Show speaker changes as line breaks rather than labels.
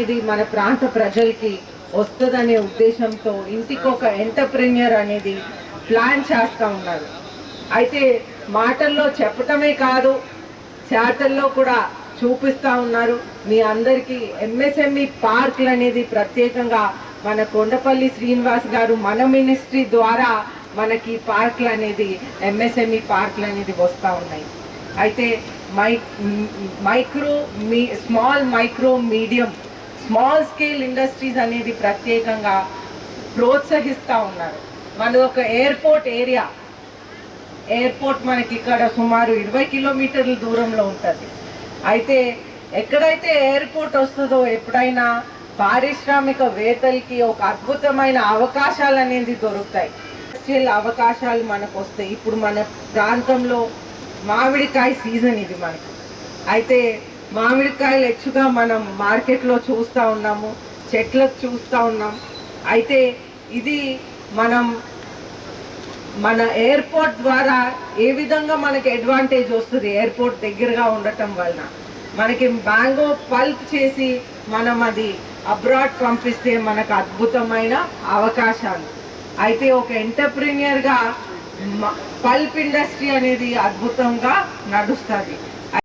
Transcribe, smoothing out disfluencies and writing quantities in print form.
ఇది మన ప్రాంత ప్రజలకి వస్తుందనే ఉద్దేశంతో ఇంటికి ఒక ఎంటర్‌ప్రెన్యూర్ అనేది ప్లాన్ చేస్తూ ఉన్నారు. అయితే మాటల్లో చెప్పటమే కాదు, చేతల్లో కూడా చూపిస్తూ ఉన్నారు. మీ అందరికీ ఎంఎస్ఎంఈ పార్కులు అనేది ప్రత్యేకంగా మన కొండపల్లి శ్రీనివాస్ గారు మన మినిస్ట్రీ ద్వారా మనకి పార్కులు అనేది ఎంఎస్ఎంఈ పార్కులు అనేది వస్తూ ఉన్నాయి. అయితే small micro medium small scale industries అనేది ప్రత్యేకంగా ప్రోత్సహిస్తూ ఉన్నారు. మనది ఒక ఎయిర్పోర్ట్ మనకి ఇక్కడ సుమారు 20 కిలోమీటర్ల దూరంలో ఉంటుంది. అయితే ఎక్కడైతే ఎయిర్పోర్ట్ వస్తుందో ఎప్పుడైనా పారిశ్రామికవేత్తలకి ఒక అద్భుతమైన అవకాశాలు అనేది దొరుకుతాయి. ఇండస్ట్రియల్ అవకాశాలు మనకు వస్తాయి. ఇప్పుడు మన ప్రాంతంలో మామిడికాయ సీజన్ ఇది మనకి. అయితే మామిడికాయలు ఎక్కువగా మనం మార్కెట్లో చూస్తూ ఉన్నాము, చెట్లకు చూస్తూ ఉన్నాం. అయితే ఇది మన ఎయిర్పోర్ట్ ద్వారా ఏ విధంగా మనకి అడ్వాంటేజ్ వస్తుంది, ఎయిర్పోర్ట్ దగ్గరగా ఉండటం వలన మనకి మ్యాంగో పల్ప్ చేసి మనం అది అబ్రాడ్ పంపిస్తే మనకు అద్భుతమైన అవకాశాలు. అయితే ఒక ఎంటర్‌ప్రెన్యూర్గా పల్ప్ ఇండస్ట్రీ అనేది అద్భుతంగా నడుస్తుంది.